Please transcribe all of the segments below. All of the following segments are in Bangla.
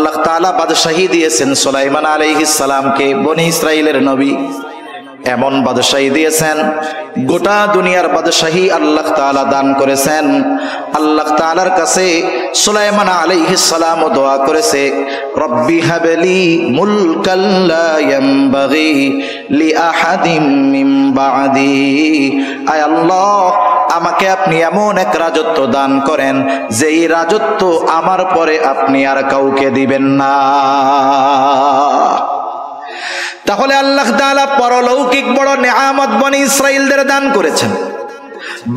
আল্লাহ তাআলা বাদশাহী দিয়েছেন সুলাইমান আলাইহিস সালামকে, বনি ইসরাইলের নবী। এমন বাদশাহী দিয়েছেন, গোটা দুনিয়ার বাদশাহী আল্লাহ তাআলা দান করেছেন। আল্লাহ তাআলার কাছে সুলাইমান আলাইহিস সালাম দোয়া করেছে, রব্বি হাবলি মুলকাল লা ইয়ানবাগি লিআহাদিম মিন বা'দি। আয় আল্লাহ, আমাকে আপনি এমন এক রাজত্ব দান করেন যেই রাজত্ব আমার পরে আপনি আর কাউকে দিবেন না। তাহলে আল্লাহ তাআলা পরলৌকিক বড় নেয়ামত বনি ইসরাইলদের দান করেছেন,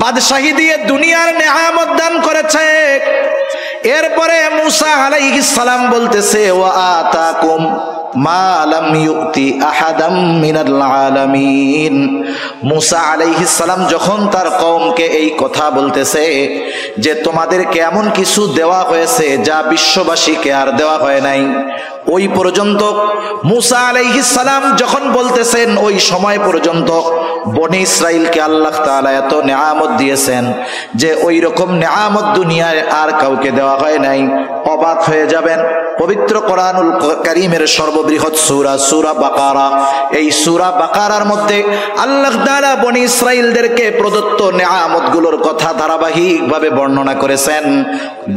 বাদশাহী দিয়ে দুনিয়ার নেয়ামত দান করেছে। এরপরে মূসা আলাইহিস সালাম বলতেছে, ওয়া আতাকুম মা লাম ইউতি আহাদাম মিনাল আলামিন। মূসা আলাইহিস সালাম যখন তার কওমকে এই কথা বলতেছে যে তোমাদেরকে এমন কিছু দেওয়া হয়েছে যা বিশ্ববাসীকে আর দেওয়া হয় নাই, ওই পর্যন্ত মূসা আলাইহিস সালাম যখন বলতেছেন, ওই সময় পর্যন্ত বনি ইসরাইলকে আল্লাহ তাআলা এত নেয়ামত দিয়েছেন যে ওই রকম নেয়ামত দুনিয়ায় আর কাউকে দেওয়া হয় নাই। অবাক হয়ে যাবেন, পবিত্র কোরআনুল কারীমের সর্ববৃহৎ সূরা সূরা বাকারা, এই সূরা বাকারার মধ্যে আল্লাহ তাআলা বনি ইসরাইলদেরকে প্রদত্ত নেয়ামতগুলোর কথা ধারাবাহিকভাবে বর্ণনা করেছেন।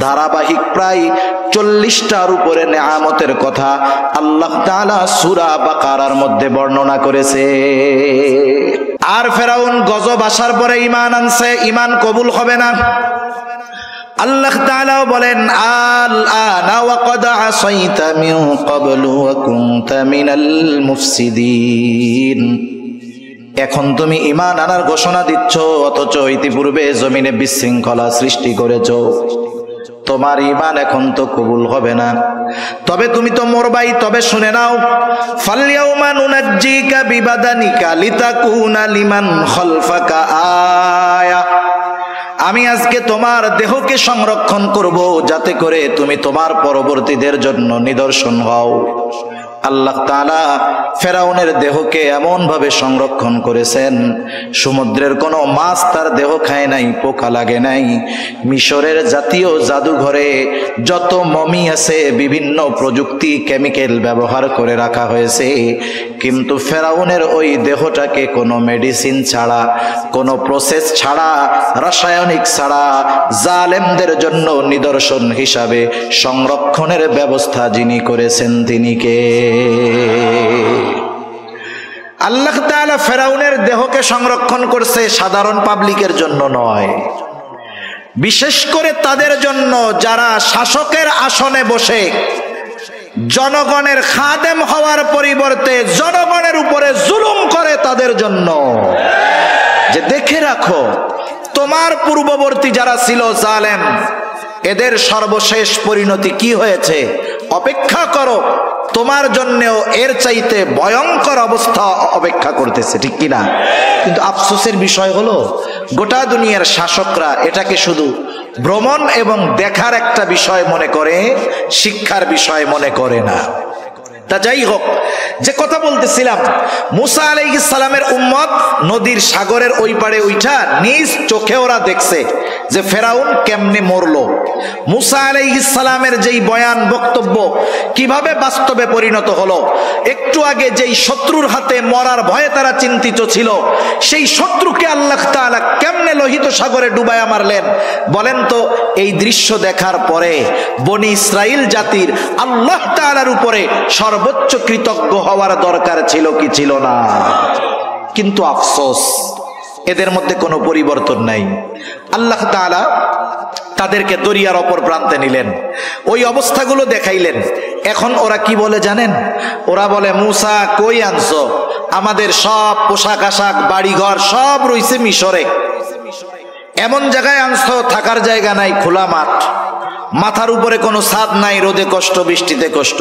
ধারাবাহিক প্রায় 40টার উপরে নেয়ামতের কথা আল্লাহ তাআলা সূরা বাকারার মধ্যে বর্ণনা করেছে। আর ফেরাউন গজব আসার পরে ঈমান আনছে, ঈমান কবুল হবে না। আল্লাহ তাআলা বলেন, আল আনা ওয়া ক্বাদ আসাইতা মিন ক্বাবলু ওয়া কুনতা মিনাল মুফসিদিন। এখন তুমি ঈমান আনার ঘোষণা দিচ্ছ, অথচ ইতিপূর্বে জমিনে বিশৃঙ্খলা সৃষ্টি করেছো। তোমার ঈমান এখন তো কবুল হবে না, তবে তুমি তো মরবাই। তবে শুনে নাও, ফালইয়াউমা নুনাজ্জিকা বিবাদানিকা লিতাকুনা লিমান খালফাকা আয়া। আমি আজকে তোমার দেহকে সংরক্ষণ করব যাতে করে তুমি তোমার পরবর্তীদের জন্য নিদর্শন হও। আল্লাহ তাআলা ফেরাউনের দেহকে এমন ভাবে সংরক্ষণ করেছেন, সমুদ্রের কোনো মাছ তার দেহ খায় নাই, পোকা লাগে নাই। মিশরের জাতীয় জাদুঘরে যত মমি আছে বিভিন্ন প্রযুক্তি কেমিক্যাল ব্যবহার করে রাখা হয়েছে, কিন্তু ফেরাউনের ওই দেহটাকে কোনো মেডিসিন ছাড়া, কোনো প্রসেস ছাড়া, রাসায়নিক ছাড়া জালেমদের জন্য নিদর্শন হিসাবে সংরক্ষণের ব্যবস্থা যিনি করেছেন তিনি কে? আল্লাহ তাআলা ফেরাউনের দেহকে সংরক্ষণ করছে, সাধারণ পাবলিকের জন্য নয়, বিশেষ করে তাদের জন্য যারা শাসকের আসনে বসে জনগণের খাদেম হওয়ার পরিবর্তে জনগণের উপরে জুলুম করে তাদের জন্য। যে দেখে রাখো, তোমার পূর্ববর্তী যারা ছিল জালেম, এদের সর্বশেষ পরিণতি কি হয়েছে, অপেক্ষা করো, তোমার জন্যও এর চাইতে ভয়ঙ্কর অবস্থা অপেক্ষা করতেছে, ঠিক কিনা? কিন্তু আফসোসের বিষয় হলো, গোটা দুনিয়ার শাসকরা এটাকে শুধু ভ্রমণ এবং দেখার একটা বিষয় মনে করে, শিক্ষার বিষয় মনে করে না। তা যাই হোক, যে কথা বলতেছিলাম, মূসা আলাইহিস সালামের উম্মত নদীর সাগরের ওই পারে উঠা নিজ চোখে ওরা দেখছে যে ফেরাউন কেমনে মরলো। মূসা আলাইহিস সালামের যেই বয়ান বক্তব্য কিভাবে বাস্তবে পরিণত হলো, একটু আগে যেই শত্রুর হাতে মরার ভয়ে তারা চিন্তিত ছিল, সেই শত্রুকে আল্লাহ তাআলা কেমনে লোহিত সাগরে ডুবায়া মারলেন বলেন তো। এই দৃশ্য দেখার পরে বনি ইসরাইল জাতির আল্লাহ তাআলার উপরে সর্বোচ্চ কৃতজ্ঞ হওয়ার দরকার ছিল কি ছিল না? কিন্তু আফসোস, এদের মধ্যে কোনো পরিবর্তন নাই। আল্লাহ তাআলা তাদেরকে দরিয়ার অপর প্রান্তে নিলেন, ওই অবস্থাগুলো দেখাইলেন। এখন ওরা কি বলে জানেন? ওরা বলে, মূসা কই আনছো? আমাদের সব পোশাক আশাক বাড়িঘর সব রইছে মিশরে, এমন জায়গায় আনছো থাকার জায়গা নাই, খোলা মাঠ, মাথার উপরে কোনো ছাদ নাই, রোদে কষ্ট বৃষ্টিতে কষ্ট,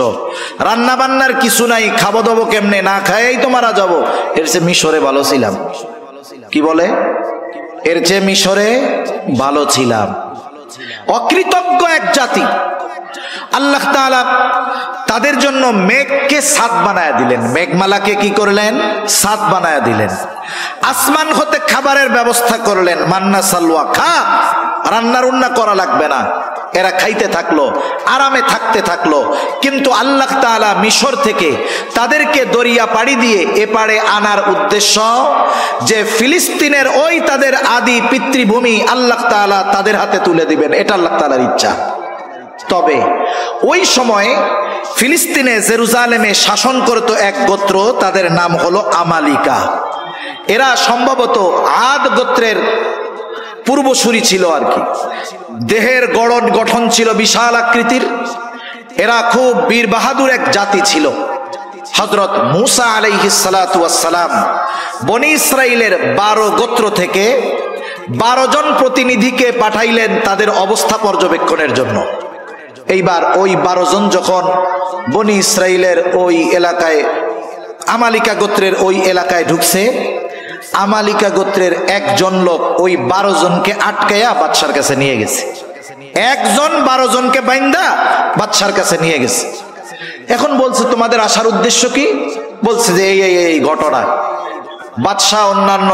রান্না বান্নার কিছু নাই, খাবো দাবো কেমনে, না খাইই তো মারা যাবো। এর চেয়ে মিশরে ভালো ছিলাম। কি বলে? এর চেয়ে মিশরে ভালো ছিলাম। অকৃতজ্ঞ এক জাতি। আল্লাহ তাআলা তাদের জন্য মেঘকে ছাদ বানায়া দিলেন, মেঘমালাকে কি করলেন? ছাদ বানায়া দিলেন। আসমান হতে খাবারের ব্যবস্থা করলেন, মান্না সালওয়া, খা, রান্না রুন্না করা লাগবে না। এরা খাইতে থাকলো, আরামে থাকতে থাকলো। কিন্তু আল্লাহ তাআলা মিশর থেকে তাদেরকে দরিয়া পাড়ি দিয়ে এপারে আনার উদ্দেশ্য যে ফিলিস্তিনের ওই তাদের আদি পিতৃভূমি আল্লাহ তাআলা তাদের হাতে তুলে দিবেন, এটা আল্লাহ তাআলার ইচ্ছা। তবে ওই সময় ফিলিস্তিনে জেরুজালেমে শাসন করত এক গোত্র, তাদের নাম হলো আমালিকা। এরা সম্ভবত আদ গোত্রের পূর্বসূরি ছিল আর কি। দেহের গঠন ছিল বিশাল আকৃতির। এরা খুব বীর বাহাদুর এক জাতি ছিল। হযরত মূসা আলাইহিস সালাতু ওয়াস সালাম বনি ইসরাইলের 12 গোত্র থেকে 12 জন প্রতিনিধিকে পাঠাইলেন তাদের অবস্থা পর্যবেক্ষণের জন্য। এইবার ওই 12 জন যখন বনি ইসরাইলের ওই এলাকায়, আমালিকা গোত্রের ওই এলাকায় ঢুকছে, আমালিকা গোত্রের একজন লোক ওই 12 জনকে আটকায়া বাদশার কাছে নিয়ে গেছে। একজন 12 জনকে বাইন্দা বাদশার কাছে নিয়ে গেছে। এখন বলছে তোমাদের আসার উদ্দেশ্য কি? বলছে যে এই ঘটনা। বাদশাহ অন্যান্য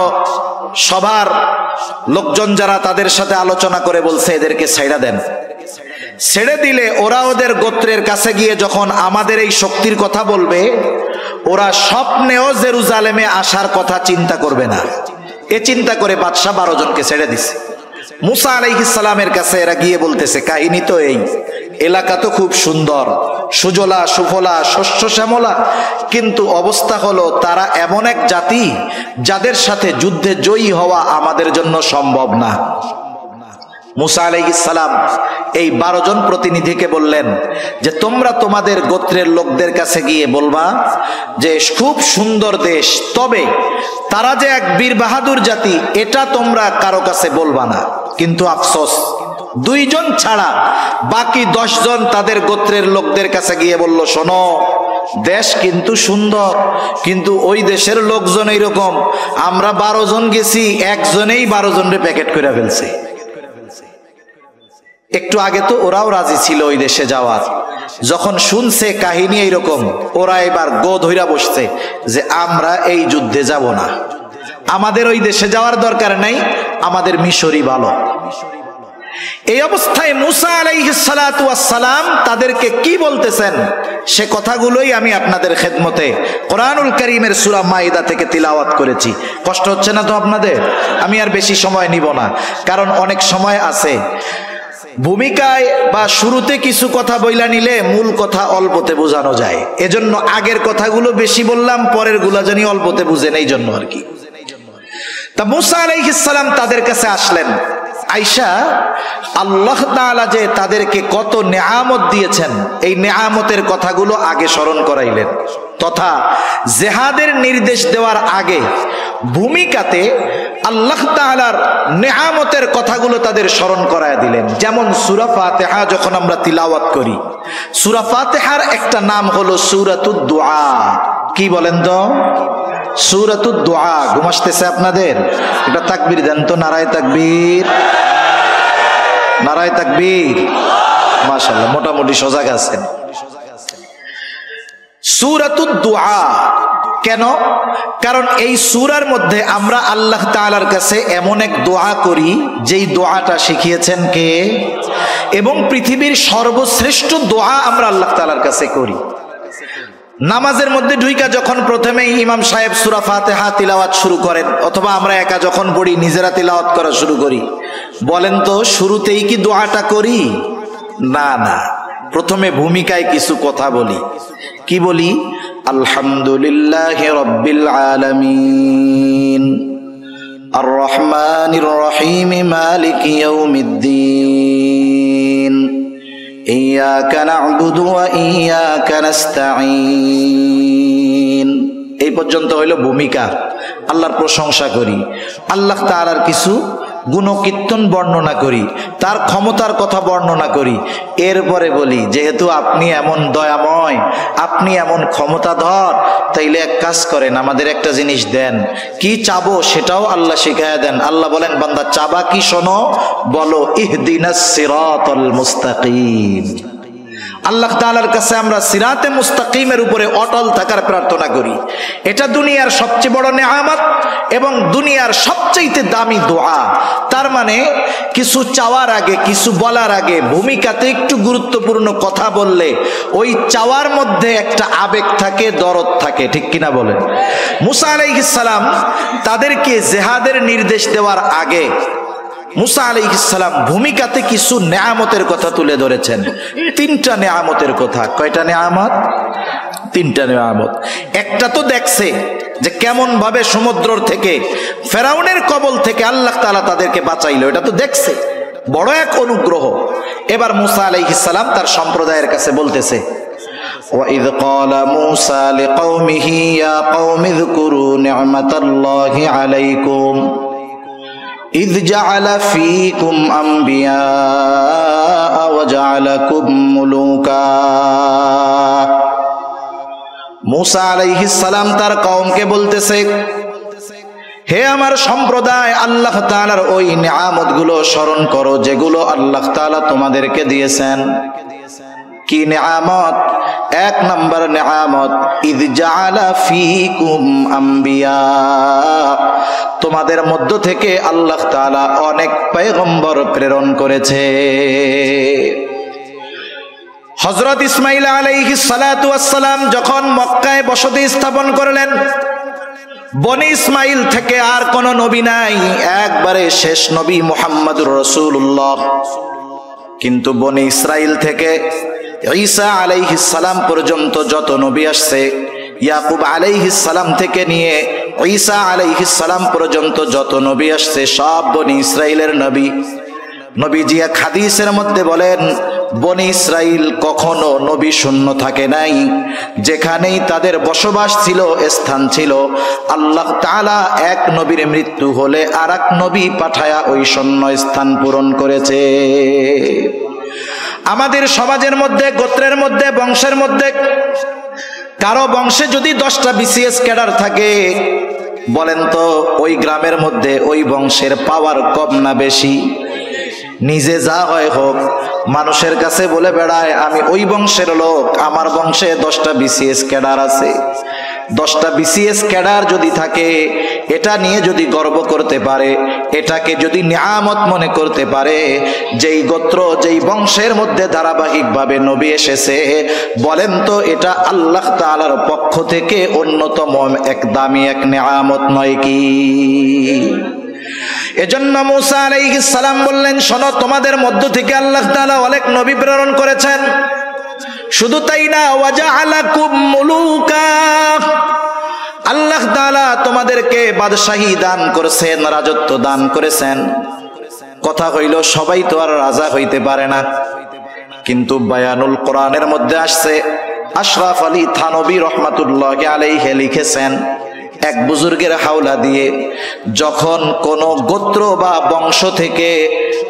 সবার লোকজন যারা তাদের সাথে আলোচনা করে বলছে এদেরকে ছাইড়া দেন। ছেড়ে দিলে ওরা ওদের গোত্রের কাছে গিয়ে যখন আমাদের এই শক্তির কথা বলবে, ওরা স্বপ্নেও জেরুজালেমে আসার কথা চিন্তা করবে না। এ চিন্তা করে বাদশাহ 12 জনকে ছেড়ে দিছে। মূসা আলাইহিস সালামের কাছে এরা গিয়ে বলতেছে, কাহিনী তো এই, এলাকা তো খুব সুন্দর, সুজলা সুফলা, শস্য শ্যামলা, কিন্তু অবস্থা হলো তারা এমন এক জাতি যাদের সাথে যুদ্ধে জয়ী হওয়া আমাদের জন্য সম্ভব না। মূসা আলাইহিস সালাম এই 12 জন প্রতিনিধিকে বললেন যে তোমরা তোমাদের গোত্রের লোকদের কাছে গিয়ে বলবা যে খুব সুন্দর দেশ, তবে তারা যে এক বীর বাহাদুর জাতি এটা তোমরা কারো কাছে বলবা না। কিন্তু আফসোস, 2 জন ছাড়া বাকি 10 জন তাদের গোত্রের লোকদের কাছে গিয়ে বলল, শোনো, দেশ কিন্তু সুন্দর, কিন্তু ওই দেশের লোকজন এইরকম, আমরা 12 জন গেছি, একজনেই 12 জনরে প্যাকেট করে ফেলছে। একটু আগে তো ওরাও রাজি ছিল ওই দেশে যাওয়ার, যখন শুনছে কাহিনী এইরকম, ওরা এবার গো ধইরা বসছে যে আমরা এই যুদ্ধে যাব না, আমাদের ওই দেশে যাওয়ার দরকার নাই, আমাদের মিশরই ভালো। এই অবস্থায় মূসা আলাইহিস সালাতু ওয়াস সালাম তাদেরকে কি বলতেছেন সে কথাগুলোই আমি আপনাদের খেদমতে কোরআনুল কারীমের সূরা মাইদা থেকে তিলাওয়াত করেছি। কষ্ট হচ্ছে না তো আপনাদের? আমি আর বেশি সময় নিব না, কারণ অনেক সময় আছে। ভূমিকায় বা শুরুতে কিছু কথা বইলা নিলে মূল কথা অল্পতে বোঝানো যায়, এজন্য আগের কথাগুলো বেশি বললাম, পরের গুলা জানি অল্পতে বুঝেন, এই জন্য আর কি। তা মূসা আলাইহিস সালাম তাদের কাছে আসলেন। আয়েশা আল্লাহ তাআলা যে তাদেরকে কত নেয়ামত দিয়েছেন এই নেয়ামতের কথাগুলো আগে স্মরণ করাইলেন, তথা জিহাদের নির্দেশ দেওয়ার আগে ভূমিকাতে আল্লাহ তাআলার নেয়ামতের কথাগুলো তাদের স্মরণ করায় দিলেন। যেমন সূরা ফাতিহা যখন আমরা তিলাওয়াত করি, সূরা ফাতিহার একটা নাম হলো সূরাতুদ দুআ। কি বলেন তো? সূরাতুদ দুআ। ঘুম আসতেছে আপনাদের? এটা তাকবীর দেন তো, নারায়ে তাকবীর, নারায়ে তাকবীর। মাশাআল্লাহ, মোটামুটি সজাগ আছেন। সূরাতুদ দুআ কেন? কারণ এই সূরার মধ্যে আমরা আল্লাহ তাআলার কাছে এমন এক দোয়া করি যেই দোয়াটা শিখিয়েছেন কে, এবং পৃথিবীর সর্বশ্রেষ্ঠ দোয়া আমরা আল্লাহ তাআলার কাছে করি। নামাজের মধ্যে ঢুইকা যখন প্রথমেই ইমাম সাহেব সূরা ফাতিহা তিলাওয়াত শুরু করেন, অথবা আমরা একা যখন পড়ি নিজেরা তিলাওয়াত করা শুরু করি, বলেন তো শুরুতেই কি দোয়াটা করি? না না, প্রথমে ভূমিকায় কিছু কথা বলি। কি বলি? আলহামদুলিল্লাহি রাব্বিল আলামিন, আর রহমানির রহিম, মালিকি ইয়াউমিদ্দিন, ইয়াকা না'বুদু ওয়া ইয়াকা নাস্তাঈন। এই পর্যন্ত হইল ভূমিকা। আল্লাহর প্রশংসা করি, আল্লাহ তাআলার কিছু গুণকীর্তন বর্ণনা করি, তার ক্ষমতার কথা বর্ণনা করি। এরপরে বলি যেহেতু আপনি এমন দয়াময়, আপনি এমন ক্ষমতাধর, তাইলে এক কাজ করেন, আমাদের একটা জিনিস দেন। কি চাবো সেটাও আল্লাহ শিখায়া দেন। আল্লাহ বলেন, বান্দা চাবা কি শোনো, বলো ইহদিনাস সিরাতাল মুস্তাকিম। আল্লাহ তাআলার কাছে আমরা সিরাতে মুস্তাকিমের উপরে অটল থাকার প্রার্থনা করি। এটা দুনিয়ার সবচেয়ে বড় নেয়ামত এবং দুনিয়ার সবচেয়ে দামি দোয়া। তার মানে কিছু চাওয়ার আগে, কিছু বলার আগে ভূমিকাতে একটু গুরুত্বপূর্ণ কথা বললে ওই চাওয়ার মধ্যে একটা আবেগ থাকে, দরদ থাকে, ঠিক কিনা বলেন? মুসা আলাইহিস সালাম তাদেরকে জিহাদের নির্দেশ দেওয়ার আগে মুসা আলাইহিস সালাম ভূমিকাতে কিছু নেয়ামতের কথা তুলে ধরেছেন। 3টা নেয়ামতের কথা। কয়টা নেয়ামত? 3টা নেয়ামত। একটা তো দেখছে যে কেমন ভাবে সমুদ্র থেকে, ফেরাউনের কবল থেকে আল্লাহ তাআলা তাদেরকে বাঁচাইলো, এটা তো দেখছে, বড় এক অনুগ্রহ। এবার মুসা আলাইহিস সালাম তার সম্প্রদায়ের কাছে বলতেছে, وَإِذْ قَالَ مُوسَى لِقَوْمِهِ يَا قَوْمِ اذْكُرُوا نِعْمَةَ اللَّهِ عَلَيْكُمْ إِذْ جَعَلَ فِيكُمْ أَنْبِيَاءَ وَجَعَلَكُمْ مُلُوكًا। মুসা আলাইহিস সালাম তার কওমকে বলতেছে, হে আমার সম্প্রদায়, আল্লাহ তাআলার ওই নিয়ামতগুলো স্মরণ করো যেগুলো আল্লাহ তাআলা তোমাদেরকে দিয়েছেন। কি নিয়ামত? 1 নম্বর নিয়ামত, ইয জাআলা ফীকুম আম্বিয়া, তোমাদের মধ্য থেকে আল্লাহ তাআলা অনেক পয়গম্বর প্রেরণ করেছে। হযরত ইসমাঈল আলাইহিস সালাতু ওয়াস সালাম যখন মক্কায় বসতি স্থাপন করলেন, বনি ইসমাঈল থেকে আর কোন নবী নাই, একবারে শেষ নবী মুহাম্মদুর রাসূলুল্লাহ। কিন্তু বনি ইসরাইল থেকে ঈসা আলাইহিস সালাম পর্যন্ত যত নবী আসছে, ইয়াকুব আলাইহিস সালাম থেকে নিয়ে ঈসা আলাইহিস সালাম পর্যন্ত যত নবী আসছে, সব বনি ইসরাইলের নবী। নবীজি এক হাদিসের মধ্যে বলেন, বনি ইসরাইল কখনো নবী শূন্য থাকে নাই। যেখানেই তাদের বসবাস ছিল, স্থান ছিল, আল্লাহ তাআলা এক নবীর মৃত্যু হলে আরেক নবী পাঠায়া ওই শূন্য স্থান পূরণ করেছে। আমাদের সমাজের মধ্যে, গোত্রের মধ্যে, বংশের মধ্যে কারো বংশে যদি 10টা বিসিএস ক্যাডার থাকে, বলেন তো ওই গ্রামের মধ্যে ওই বংশের পাওয়ার কম না বেশি? নিজে যা হয় হোক, মানুষের কাছে বলে বেড়ায় আমি ওই বংশের লোক, আমার বংশে 10টা বিসিএস ক্যাডার আছে। 10টা বিসিএস ক্যাডার যদি থাকে, এটা নিয়ে যদি গর্ব করতে পারে, এটাকে যদি নিয়ামত মনে করতে পারে, যেই গোত্র, যেই বংশের মধ্যে ধারাবাহিকভাবে নবী এসেছে, বলেন তো এটা আল্লাহ তাআলার পক্ষ থেকে অন্যতম এক দামি এক নিয়ামত নয় কি? এজন্য মুসা আলাইহিস সালাম বললেন, শোনো, তোমাদের মধ্য থেকে আল্লাহ তাআলা অনেক নবী প্রেরণ করেছেন। শুধু তাই না, ওয়াজআলাকুম মুলুকা, আল্লাহ তাআলা তোমাদেরকে বাদশাহী দান করেছেন, রাজত্ব দান করেছেন। কথা হইল সবাই তো আর রাজা হইতে পারে না, কিন্তু বায়ানুল কোরআনের মধ্যে আসছে, আশরাফ আলী থানবী রহমাতুল্লাহি আলাইহি লিখেছেন, এক বুজুর্গের হাওলা দিয়ে যখন কোন গোত্র বা বংশ থেকে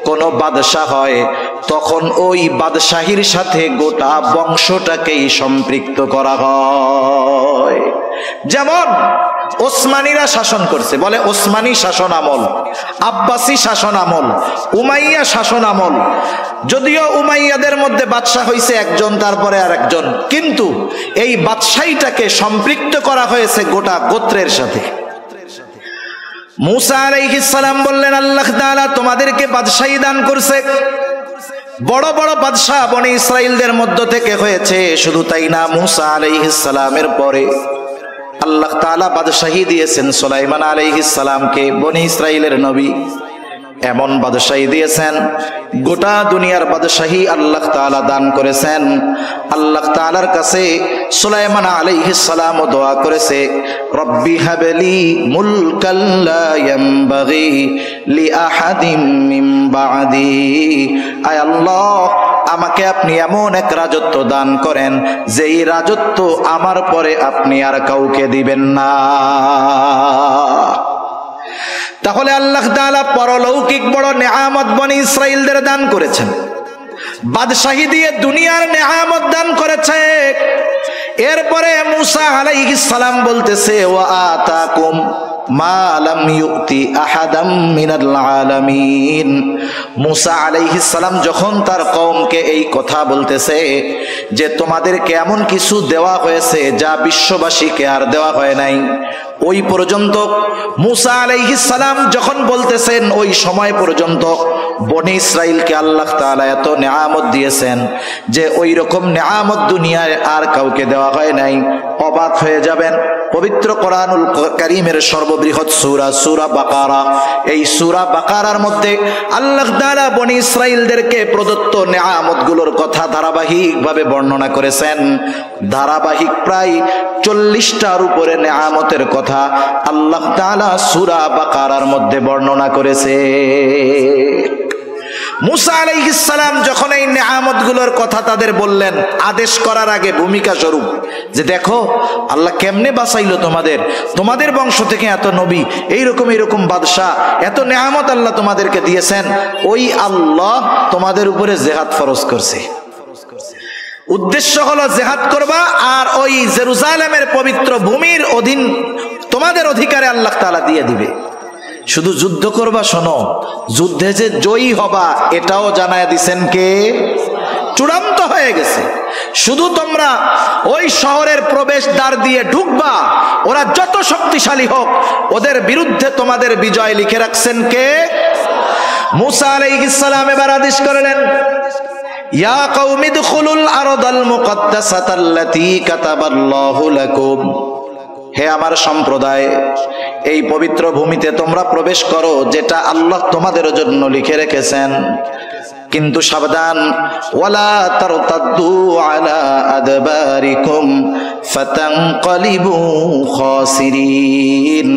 কোন বাদশাহ হয়, তখন ওই বাদশাহীর সাথে গোটা বংশটাকেই সম্পৃক্ত করা হয়। যেমন ওসমানীরা শাসন করছে, বলে ওসমানী শাসন আমল, আব্বাসী শাসন আমল, উমাইয়া শাসন আমল। যদিও উমাইয়াদের মধ্যে বাদশাহ হইছে একজন, তারপরে আর একজন, কিন্তু এই বাদশাহীটাকে সম্পৃক্ত করা হয়েছে গোটা গোত্রের সাথে। মুসা আলাইহিস সালাম বললেন, আল্লাহ তাআলা তোমাদেরকে বাদশাহী দান করছে। বড় বড় বাদশাহ বনি ইসরাইলদের মধ্য থেকে হয়েছে। শুধু তাই না, মুসা আলাইহিস সালামের পরে আল্লাহ তাআলা বাদশাহী দিয়েছেন সুলাইমান আলাইহিস সালামকে, বনি ইসরাইলের নবী। এমন বাদশাহী দিয়েছেন, গোটা দুনিয়ার বাদশাহী আল্লাহ তাআলা দান করেছেন। আল্লাহ তাআলার কাছে সুলাইমান আলাইহিস সালাম দোয়া করেছে, রব্বি হাবলি মুলকাল লা ইয়ামবাগি লিআহাদিম মিন বাদি, আয় আল্লাহ আমাকে আপনি এমন এক রাজত্ব দান করেন যেই রাজত্ব আমার পরে আপনি আর কাউকে দিবেন না। তাহলে আল্লাহ তাআলা পরলৌকিক বড় নেয়ামত বনি ইসরাইলদের দান করেছেন, বাদশাহী দিয়ে দুনিয়ার নেয়ামত দান করেছে। এরপরে মুসা আলাইহিস সালাম বলতেছে, ওয়া আতাকুম মা লাম ইউতি আহাদাম মিনাল আলামিন। মুসা আলাইহিস সালাম যখন তার কওমকে এই কথা বলতেছে যে তোমাদেরকে এমন কিছু দেওয়া হয়েছে যা বিশ্ববাসীকে আর দেওয়া হয় নাই, ওই পর্যন্ত মুসা আলাইহিস সালাম যখন বলতেছেন ওই সময় পর্যন্ত বনি ইসরাইলকে আল্লাহ তাআলা এত নিয়ামত দিয়েছেন যে ওই রকম নিয়ামত দুনিয়ায় আর কাউকে দেওয়া হয় নাই। অবাক হয়ে যাবেন, পবিত্র কোরআনুল কারীমের সর্ববৃহৎ সূরা সূরা বাকারা, এই সূরা বাকারার মধ্যে আল্লাহ তাআলা বনি ইসরাইলদেরকে প্রদত্ত নিয়ামতগুলোর কথা ধারাবাহিকভাবে বর্ণনা করেছেন। ধারাবাহিক প্রায় 40টার উপরে নিয়ামতের কথা আল্লাহ তাআলা সূরা বাকারার মধ্যে বর্ণনা করেছে। মুসা আলাইহিস সালাম যখন এই নিয়ামতগুলোর কথা তাদের বললেন, আদেশ করার আগে ভূমিকা স্বরূপ যে দেখো আল্লাহ কেমনে বাঁচাইলো তোমাদের বংশ থেকে এত নবী, এইরকম বাদশাহ, এত নিয়ামত আল্লাহ তোমাদেরকে দিয়েছেন, ওই আল্লাহ তোমাদের উপরে জিহাদ ফরজ করছে। উদ্দেশ্য হলো জিহাদ করবা আর ওই জেরুজালেমের পবিত্র ভূমির অধীন তোমাদের অধিকারে আল্লাহ তাআলা দিয়ে দিবে। শুধু যুদ্ধ করবা, শোনো, যুদ্ধে যে জয়ী হবা এটাও জানায় দিছেন কে? চূড়ান্ত হয়ে গেছে। শুধু তোমরা ওই শহরের প্রবেশ দ্বার দিয়ে ঢুকবা, ওরা যত শক্তিশালী হোক ওদের বিরুদ্ধে তোমাদের বিজয় লিখে রাখছেন কে? মুসা আলাইহিস সালাম এবার আদেশ করলেন, ইয়া কওমি দুখুলুল আরদাল মুকদ্দাসাতাল্লাতী কাতাবাল্লাহু লাকুম, হে আমার সম্প্রদায়, এই পবিত্র ভূমিতে তোমরা প্রবেশ করো যেটা আল্লাহ তোমাদের জন্য লিখে রেখেছেন। কিন্তু সাবধান, ওয়ালা তারতাদ্দু আলা আদবারিকুম ফাতানকালিবু খাসিরিন,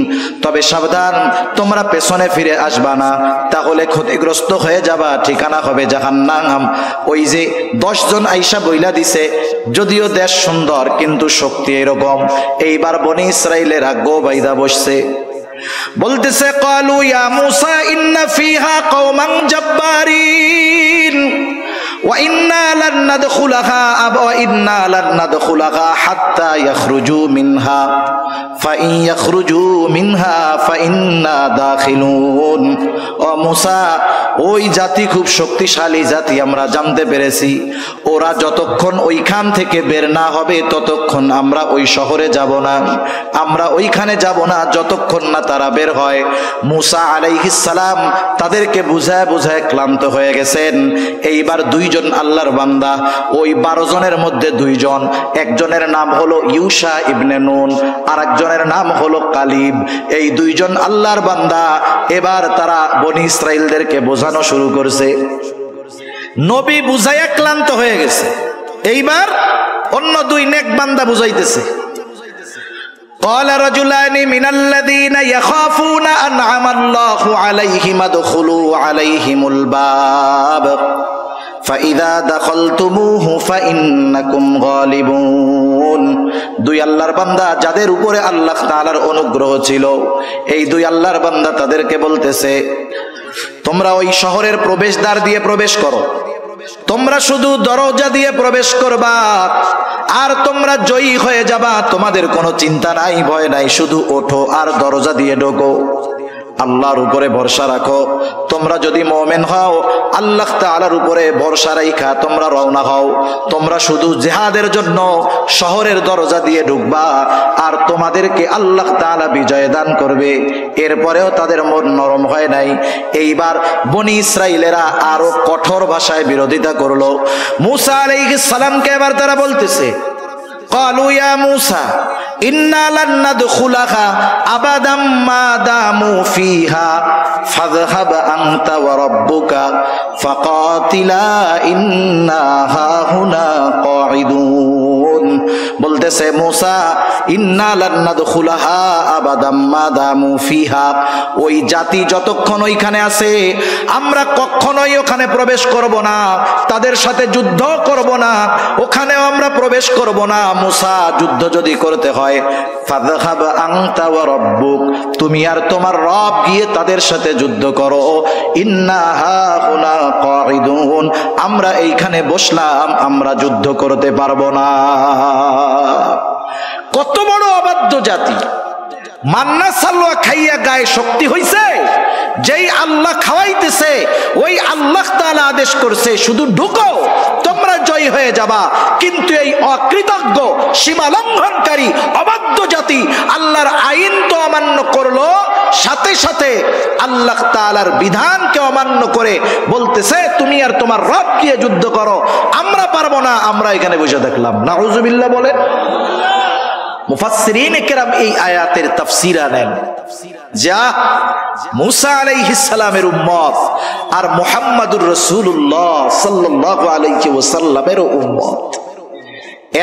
তবে সাবধান, তোমরা পেছনে ফিরে আসবা না, তাহলে ক্ষতিগ্রস্ত হয়ে যাবা, ঠিকানা হবে জাহান্নাম। ওই যে 10 জন আইসা বইলা দিছে, যদিও দেশ সুন্দর কিন্তু শক্তি এরকম। এইবার বনি ইসরাইলের আগ্রহ বাইদা বসছে, বলতেছে ক্বালু ইয়া মূসা ইন্না ফিহা কওমান জাব্বারিন ওয়া ইন্না লান নাদখুলাহা হাত্তা ইয়াখরুজু মিনহা ফাইন ইয়াখরুজু মিনহা ফাইন্না দাখিলুন। ও মূসা, ওই জাতি খুব শক্তিশালী জাতি, আমরা জানতে পেরেছি। ওরা যতক্ষণ ওইখান থেকে বের না হবে ততক্ষণ আমরা ওই শহরে যাব না, আমরা ওইখানে যাব না যতক্ষণ না তারা বের হয়। মূসা আলাইহিস সালাম তাদেরকে বুঝায় ক্লান্ত হয়ে গেছেন। এইবার 2 জন আল্লাহর বান্দা, ওই 12 জনের মধ্যে 2 জন, একজনের নাম হলো ইউশা ইবনে নুন, আর একজনের নাম হলো কালিব। এই 2 জন আল্লাহর বান্দা এবার তারা বনি ইসরাইলদেরকে বোঝানো শুরু করছে। নবী বুঝাইয়া ক্লান্ত হয়ে গেছে, এইবার অন্য 2 নেক বান্দা বুঝাইতেছে। قال رجلان من الذين يخافون أنعم الله عليهم ادخلوا عليهم الباب فإذا دخلتموه فإنكم غالبون। 2 আল্লাহর বান্দা যাদের উপরে আল্লাহ তাআলার অনুগ্রহ ছিল, এই 2 আল্লাহর বান্দা তাদেরকে বলতেছে, তোমরা ওই শহরের প্রবেশদ্বার দিয়ে প্রবেশ করো, তোমরা শুধু দরজা দিয়ে প্রবেশ করবা আর তোমরা জয়ী হয়ে যাবা, তোমাদের কোনো চিন্তা নাই, ভয় নাই, শুধু ওঠো আর দরজা দিয়ে ঢোকো। আল্লাহর উপরে ভরসা রাখো। তোমরা যদি মুমিন হও, আল্লাহ তাআলার উপরে ভরসা রাখা তোমরা রওনা হও। তোমরা শুধু জিহাদের জন্য শহরের দরজা দিয়ে ঢুকবা আর তোমাদেরকে আল্লাহ তাআলা বিজয় দান করবে। এরপরেও তাদের মন নরম হয় নাই। এইবার বনি ইসরাইলেরা আরো কঠোর ভাষায় বিরোধিতা করলো। মূসা আলাইহিস সালামকে এবার তারা বলতেছে, ক্বালু ইয়া মূসা ইন্না লান নাদখুলাহা আবাদাম মা দামু ফিহা ফাযহাব আনতা ওয়া রাব্বুকা ফাকাতিলা ইন্না হাহুনা কাঈদুন। বলতেছে মূসা, ইন্না লান নাদখুলাহা আবাদাম মা দামু ফিহা, ওই জাতি যতক্ষণ ওইখানে আছে আমরা কখনোই ওখানে প্রবেশ করব না, তাদের সাথে যুদ্ধ করব না, ওখানেও আমরা প্রবেশ করব না। মূসা, যুদ্ধ যদি করতে হয় ফাযহাব আনতা ওয়া রাব্বুক, তুমি আর তোমার রব গিয়ে তাদের সাথে যুদ্ধ করো। ইন্না হাহুনা কাঈদুন, আমরা এইখানে বসলাম, আমরা যুদ্ধ করতে পারবো না। কত বড় অবাধ্য জাতি! মান্না সালোয়া খাইয়া গায়ে শক্তি হইছে, যেই আল্লাহ খাওয়াইতেছে ওই আল্লাহ তাআলা আদেশ করছে শুধু ঢুকো, তোমরা জয় হয়ে যাবা। কিন্তু এই অকৃতজ্ঞ সীমা লঙ্ঘনকারী অবাধ্য জাতি আল্লাহর আইন তো অমান্য করলো, সাথে সাথে আল্লাহ তাআলার বিধানকে অমান্য করে বলতেছে তুমি আর তোমার রব গিয়ে যুদ্ধ করো, আমরা পারবো না, আমরা এখানে বসে দেখলাম। নাউজুবিল্লাহ বলে। মুফাসসিরিনে কেরাম এই আয়াতের তাফসীর আনেন যা মুসা আলাইহিস সালামের উম্মত আর মুহাম্মাদুর রাসূলুল্লাহ সাল্লাল্লাহু আলাইহি ওয়াসাল্লামের উম্মত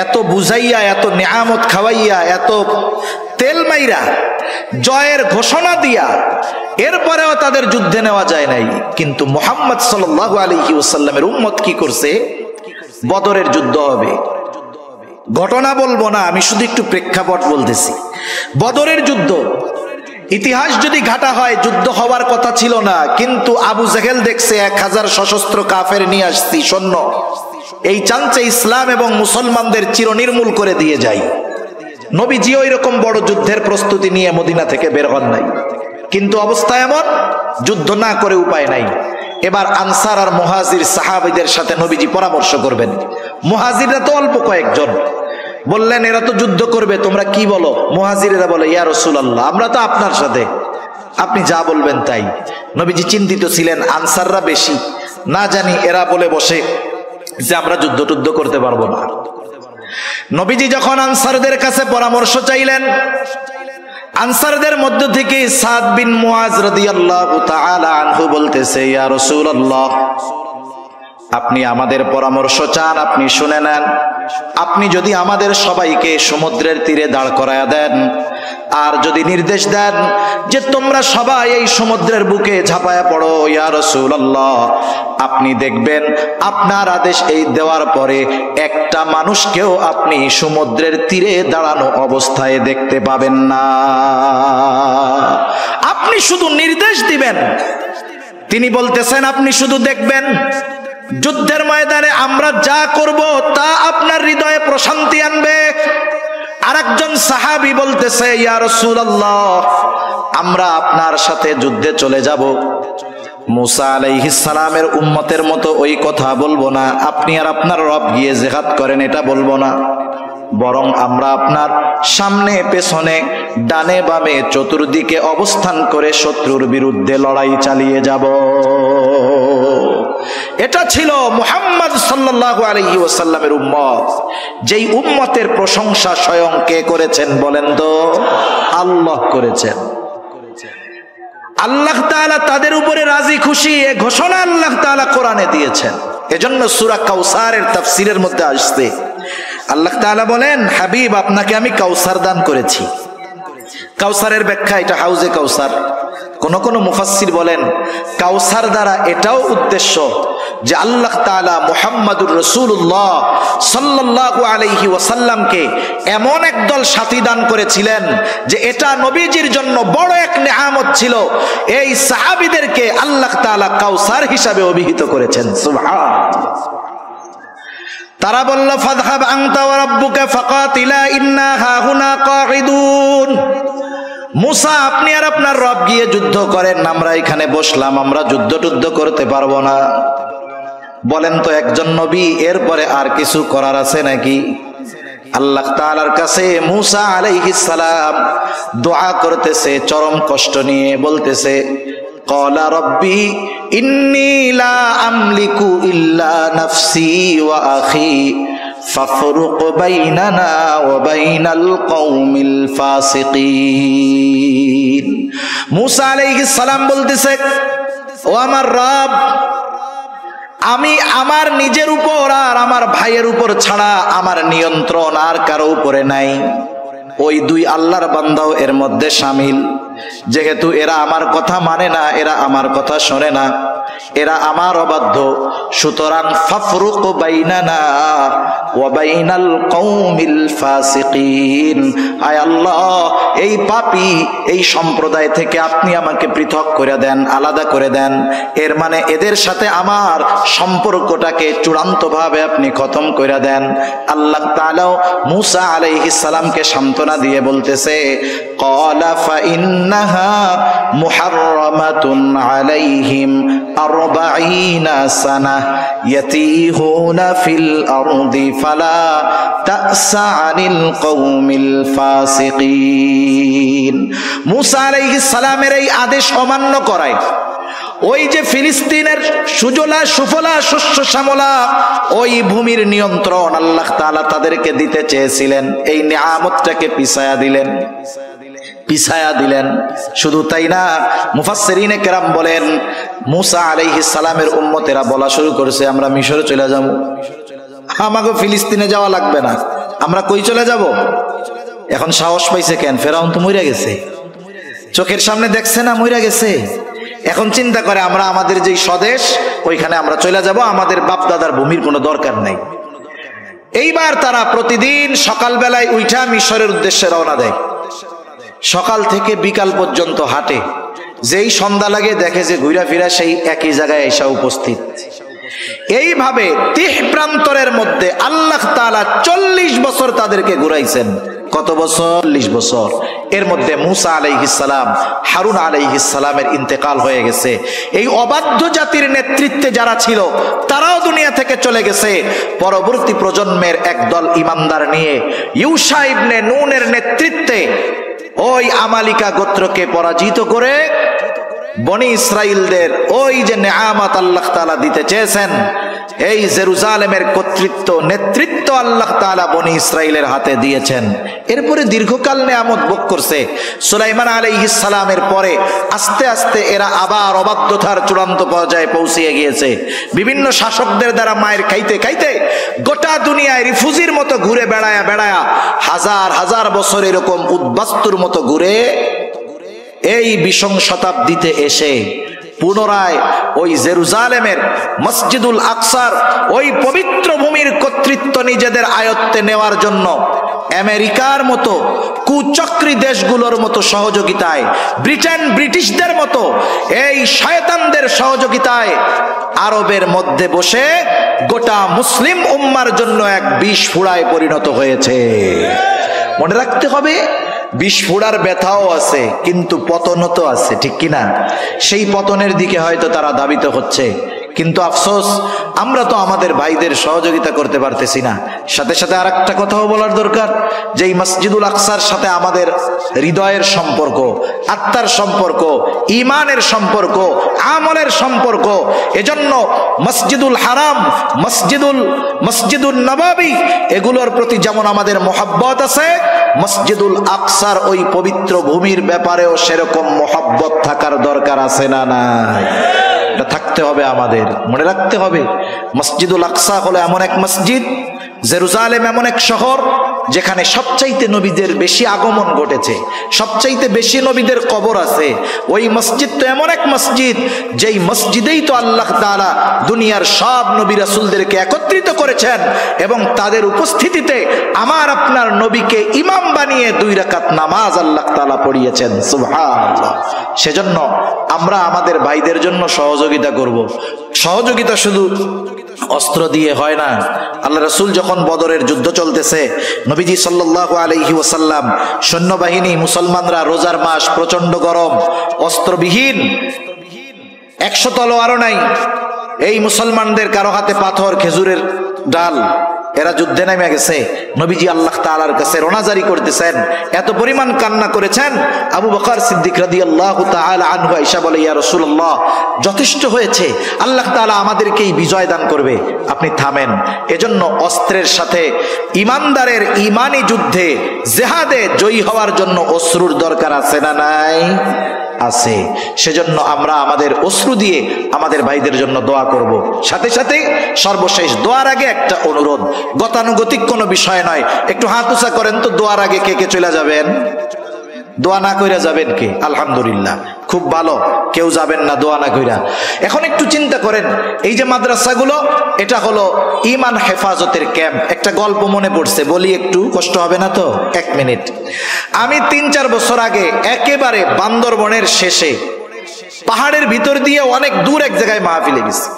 এত বুঝাইয়া, এত নিয়ামত খাওয়াইয়া, এত তেল মাইরা, জয়ের ঘোষণা দিয়া এরপরেও তাদের যুদ্ধে নেওয়া যায় নাই। কিন্তু মুহাম্মদ সাল্লাল্লাহু আলাইহি ওয়াসাল্লামের উম্মত কি করছে? বদরের যুদ্ধ হবে। ঘটনা বলবো না, আমি শুধু একটু প্রেক্ষাপট বলতেছি। বদরের যুদ্ধ ইতিহাস যদি ঘাটা হয়, যুদ্ধ হওয়ার কথা ছিল না, কিন্তু আবু জেহেল দেখছে 1000 সশস্ত্র কাফের নিয়ে আসছি সৈন্য, এই চান্সে ইসলাম এবং মুসলমানদের চিরনির্মূল করে দিয়ে যায়। নবীজি ওই রকম বড় যুদ্ধের প্রস্তুতি নিয়ে মদিনা থেকে বের হন নাই, কিন্তু অবস্থা এমন, যুদ্ধ না করে উপায় নাই। এবার আনসার আর মুহাজির সাহাবীদের সাথে নবীজি পরামর্শ করবেন। মুহাজিররা তো অল্প কয়েকজন, বললেন এরা তো যুদ্ধ করবে, তোমরা কি বলো? মুহাজিরেরা বলে ইয়া রাসূলুল্লাহ, আমরা তো আপনার সাথে, আপনি যা বলবেন তাই। নবীজি চিন্তিত ছিলেন, আনসাররা বেশি, না জানি এরা বলে বসে যে আমরা যুদ্ধ টুদ্ধ করতে পারবো না। নবীজি যখন আনসারদের কাছে পরামর্শ চাইলেন, আনসারদের মধ্য থেকে সাদ বিন মুআজ রাদিয়াল্লাহু তাআলা আনহু বলতেছে ইয়া রাসূলুল্লাহ, আপনি আমাদের পরামর্শ চান, আপনি শুনে নেন। আপনি যদি আমাদের সবাইকে সমুদ্রের তীরে দাঁড় করায়া দেন আর যদি নির্দেশ দেন যে তোমরা সবাই এই সমুদ্রের বুকে ঝাঁপায়া পড়ো, ইয়া রাসূলুল্লাহ, আপনি দেখবেন আপনার আদেশ এই দেওয়ার পরে একটা মানুষকেও আপনি সমুদ্রের তীরে দাঁড়ানো অবস্থায় দেখতে পাবেন না। আপনি শুধু নির্দেশ দিবেন। তিনি বলতেছেন আপনি শুধু দেখবেন, যুদ্ধের ময়দানে আমরা যা করব তা আপনার হৃদয়ে প্রশান্তি আনবে। আরেকজন সাহাবী বলতেছে ইয়া রাসূলুল্লাহ, আমরা আপনার সাথে যুদ্ধে চলে যাব। মুসা আলাইহিস সালামের উম্মতের মতো ওই কথা বলবো না, আপনি আর আপনার রব গিয়ে জিহাদ করেন এটা বলবো না, বরং আমরা আপনার সামনে পেছনে ডানে বামে চতুর্দিকে অবস্থান করে শত্রুর বিরুদ্ধে লড়াই চালিয়ে যাব। এটা ছিল মুহাম্মদ সাল্লাল্লাহু আলাইহি ওয়াসাল্লামের উম্মত। যেই উম্মতের প্রশংসা স্বয়ং কে করেছেন বলেন তো? আল্লাহ করেছেন। আল্লাহ তাআলা তাদের উপরে রাজি খুশি, এ ঘোষণা আল্লাহ তাআলা কোরআনে দিয়েছেন। এজন্য সূরা কাউসারের তাফসীরের মধ্যে আসছে আল্লাহ তাআলা বলেন, হাবিব আপনাকে আমি কাউসার দান করেছি। কাউসারের ব্যাখ্যা এটা হাউজে কাউসার। কোন কোন মুফাসসির বলেন কাউসার দ্বারা এটাও উদ্দেশ্য যে আল্লাহ তাআলা মুহাম্মাদুর রাসূলুল্লাহ সাল্লাল্লাহু আলাইহি ওয়াসাল্লামকে এমন একদল সাথী দান করেছিলেন যে এটা নবীজির জন্য বড় এক নেয়ামত ছিল। এই সাহাবীদেরকে আল্লাহ তাআলা কাউসার হিসাবে অভিহিত করেছেন। সুবহানাল্লাহ। তারা বলল ফাযহাব আনতা ওয়া রাব্বুকা ফাকাতিলা ইন্না হাহুনা কাঈদুন। মুসা আপনি আর আপনার রব গিয়ে যুদ্ধ করেন, আমরা এখানে বসলাম, আমরা যুদ্ধ টুদ্ধ করতে পারবো না। বলেন তো একজন নবী এরপরে আর কিছু করার আছে নাকি? আল্লাহ তাআলার কাছে মুসা আলাইহিস সালাম দোয়া করতেছে চরম কষ্ট নিয়ে, বলতেছে ক্বালা রব্বি ইন্নী লা আমলিকু ইল্লা নাফসি ওয়া আখি ফাফরুক বাইনানা ওয়া বাইনাল কওমিল ফাসিকিন। মুসা আলাইহিস সালাম বলতেছে ও আমার রব, আমি আমার নিজের উপর আর আমার ভাইয়ের উপর ছাড়া আমার নিয়ন্ত্রণ আর কারো উপরে নাই। ওই দুই আল্লাহর বান্দাও এর মধ্যে শামিল। যেহেতু এরা আমার কথা মানে না, এরা আমার কথা শোনে না, এরা আমার অবাধ্য, সুতরাং ফাফরুক বাইনানা ওয়া বাইনাল কওমিল ফাসিকিন। আয় আল্লাহ, এই পাপী এই সম্প্রদায় থেকে আপনি আমাকে পৃথক করে দেন, আলাদা করে দেন। এর মানে এদের সাথে আমার সম্পর্কটাকে চূড়ান্তভাবে আপনি খতম করে দেন। আল্লাহ তাআলা মূসা আলাইহিস সালামকে সান্ত্বনা দিয়ে বলতেছে, ক্বালা ফাইন্নাহা মুহাররামাতুন আলাইহিম 40 সানাহ ইয়াতিহুনা ফিল আরদি ফালা তা'সা আনিল কওমিল ফাসিকিন। মূসা আলাইহিস সালামের এই আদেশ অমান্য করায় ওই যে ফিলিস্তিনের সুজলা সুফলা শস্য শ্যামলা ওই ভূমির নিয়ন্ত্রণ আল্লাহ তাআলা তাদেরকে দিতে চেয়েছিলেন, এই নিয়ামতটাকে পিছায়া দিলেন। শুধু তাই না, মুফাসসিরিনে কেরাম বলেন মূসা আলাইহিস সালামের উম্মতেরা বলা শুরু করেছে, আমরা মিশরে চলে যাব, আমাকে ফিলিস্তিনে যাওয়া লাগবে না, আমরা কই চলে যাব? এখন সাহস পাইছে কেন? ফেরাউন তো মইরা গেছে, চোখের সামনে দেখছে না মইরা গেছে। এখন চিন্তা করে আমরা আমাদের যেই স্বদেশ ওইখানে আমরা চলে যাব, আমাদের বাপ দাদার ভূমির কোনো দরকার নাই। এইবার তারা প্রতিদিন সকালবেলায় উঠা মিশরের উদ্দেশ্যে রওনা দেয়। সকাল থেকে বিকাল পর্যন্ত হাঁটে, যেই সন্ধ্যা লাগে দেখে যে ঘুরা ফিরা সেই একই জায়গায় এসে উপস্থিত। এইভাবে 30 প্রান্তরের মধ্যে আল্লাহ তাআলা 40 বছর তাদেরকে ঘুরাইছেন। কত বছর? 40 বছর। এর মধ্যে মূসা আলাইহিস সালাম, হারুন আলাইহিস সালামের ইন্তেকাল হয়ে গেছে। এই অবাধ্য জাতির নেতৃত্বে যারা ছিল তারাও দুনিয়া থেকে চলে গেছে। পরবর্তী প্রজন্মের একদল ইমানদার নিয়ে ইউশা ইবনে নুনের নেতৃত্বে ওই আমালিকা গোত্রকে পরাজিত করে বনি ইসরাইলদের ওই যে নেয়ামত আল্লাহ তাআলা দিতে চেয়েছেন, এই জেরুজালেমের নেতৃত্ব আল্লাহ তাআলা বনি ইসরাইলের হাতে দিয়েছেন। এরপরে দীর্ঘকাল নেয়ামত ভোগ করছে। সুলাইমান আলাইহিস সালামের পরে আস্তে আস্তে এরা আবার অবাধ্যতার চূড়ান্ত পর্যায়ে পৌঁছিয়ে গিয়েছে। বিভিন্ন শাসকদের দ্বারা মায়ের খাইতে খাইতে গোটা দুনিয়ায় রিফুজির মতো ঘুরে বেড়ায়া হাজার হাজার বছর এরকম উদ্বাস্তুর মতো ঘুরে এই 20 শতাব্দীতে এসে পুনরায় ওই জেরুজালেমের মসজিদুল আকসার ওই পবিত্র ভূমির কর্তৃত্ব নিজেদের আয়ত্তে নেওয়ার জন্য আমেরিকার মতো কুচক্রী দেশগুলোর মতো সহযোগিতায়, ব্রিটিশদের মতো এই শয়তানদের সহযোগিতায় আরবের মধ্যে বসে গোটা মুসলিম উম্মার জন্য এক বিষ ফুড়ায় পরিণত হয়েছে। মনে রাখতে হবে, বিষ ফোড়ার ব্যথাও আছে কিন্তু পতনও তো আছে, ঠিক কিনা? সেই পতনের দিকে হয়তো তারা ধাবিত হচ্ছে, কিন্তু আফসোস আমরা তো আমাদের ভাইদের সহযোগিতা করতে পারতেছি না। সাথে সাথে আর একটা কথাও বলার দরকার, যে এই মসজিদুল আকসার সাথে আমাদের হৃদয়ের সম্পর্ক, আত্মার সম্পর্ক, ইমানের সম্পর্ক, আমলের সম্পর্ক। এজন্য মসজিদুল হারাম, মসজিদুল নববী এগুলোর প্রতি যেমন আমাদের মোহাব্বত আছে, মসজিদুল আকসার ওই পবিত্র ভূমির ব্যাপারেও সেরকম মোহাব্বত থাকার দরকার আছে না নাই? এটা থাকতে হবে, আমাদের মনে রাখতে হবে। মসজিদুল আকসা হলো এমন এক মসজিদ, জেরুজালেম এমন এক শহর যেখানে সবচাইতে নবীদের বেশি আগমন ঘটেছে, সবচাইতে বেশি নবীদের কবর আছে। ওই মসজিদ তো এমন এক মসজিদ, যেই মসজিদেই তো আল্লাহ তাআলা দুনিয়ার সব নবী রাসূলদেরকে একত্রিত করেছেন এবং তাদের উপস্থিতিতে আমার আপনার নবীকে ইমাম বানিয়ে 2 রাকাত নামাজ আল্লাহ তাআলা পড়িয়েছেন। সুবহানাল্লাহ। সেজন্য আমরা আমাদের ভাইদের জন্য সহযোগিতা করব। সহযোগিতা শুধু অস্ত্র দিয়ে হয় না। আল্লাহ রাসূল যখন বদরের যুদ্ধ চলতেছে, নবীজি সাল্লাল্লাহু আলাইহি ওয়াসাল্লাম, সৈন্যবাহিনী, মুসলমানরা রোজার মাস, প্রচন্ড গরম, অস্ত্রবিহীন, 100 তলোয়ারও নাই, এই মুসলমানদের কারো হাতে পাথর, খেজুরের ডাল, এরা যুদ্ধে নেমে গেছে। নবীজি আল্লাহ তাআলার কাছে রোনাজারি করতেছেন, এত পরিমাণ কান্না করেছেন। আবু বকর সিদ্দিক রাদিয়াল্লাহু তাআলা আনহু আয়েশা বলে, ইয়া রাসূলুল্লাহ, যথেষ্ট হয়েছে, আল্লাহ তাআলা আমাদেরকেই বিজয় দান করবে, আপনি থামেন। এজন্য অস্ত্রের সাথে ইমানদারের ইমানি যুদ্ধে, জিহাদে জয়ী হওয়ার জন্য অশ্রুর দরকার আছে না নাই? আছে। সেজন্য আমরা আমাদের অশ্রু দিয়ে আমাদের ভাইদের জন্য দোয়া করব। সাথে সাথে সর্বশেষ দোয়ার আগে একটা অনুরোধ, গতানুগতিক কোনো বিষয় নয়, একটু হাত উঁচা করেন তো, দোয়ার আগে কে কে চলে যাবেন? দোয়া না কইরা যাবেন কি? আলহামদুলিল্লাহ, খুব ভালো, কেউ যাবেন না দোয়া না কইরা। এখন একটু চিন্তা করেন, এই যে মাদ্রাসাগুলো, এটা হলো ঈমান হেফাজতের ক্যাম্প। একটা গল্প মনে পড়ছে, বলি একটু, কষ্ট হবে না তো? 1 মিনিট। আমি 3-4 বছর আগে একেবারে বান্দরবনের শেষে পাহাড়ের ভিতর দিয়ে অনেক দূর এক জায়গায় মাহফিলে গেছি।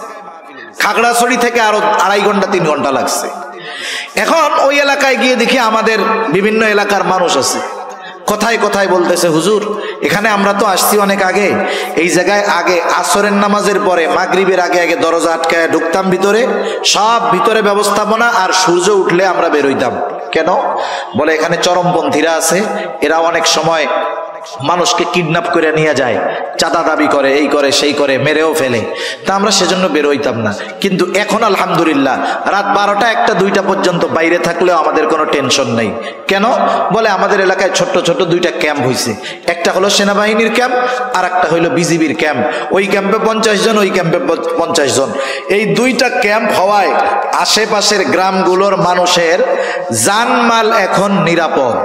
খাগড়াছড়ি থেকে আরো 2.5 ঘন্টা 3 ঘন্টা লাগছে। এখন ওই এলাকায় গিয়ে দেখি আমাদের বিভিন্ন এলাকার মানুষ আছে, কথায় কথায় বলতেছে, হুজুর এখানে আমরা তো আসছি অনেক আগে, এই জায়গায় আগে আসরের নামাজের পরে মাগরিবের আগে আগে দরজা আটকায় ঢুকতাম ভিতরে, সব ভিতরে ব্যবস্থাপনা, আর সূর্য উঠলে আমরা বের হইতাম। কেন? বলে এখানে চরমপন্থীরা আছে, এরা অনেক সময় মানুষকে কিডন্যাপ করে নিয়ে যায়, চাঁদা দাবি করে, এই করে সেই করে, মেরেও ফেলে, তা আমরা সেজন্য বের হইতাম না। কিন্তু এখন আলহামদুলিল্লাহ রাত 12টা 1টা 2টা পর্যন্ত বাইরে থাকলেও আমাদের কোনো টেনশন নেই। কেন? বলে আমাদের এলাকায় ছোট্ট ছোট্ট 2টা ক্যাম্প হয়েছে, একটা হলো সেনাবাহিনীর ক্যাম্প আর একটা হইলো বিজিবির ক্যাম্প। ওই ক্যাম্পে 50 জন, ওই ক্যাম্পে 50 জন। এই 2টা ক্যাম্প হওয়ায় আশেপাশের গ্রামগুলোর মানুষের জানমাল এখন নিরাপদ।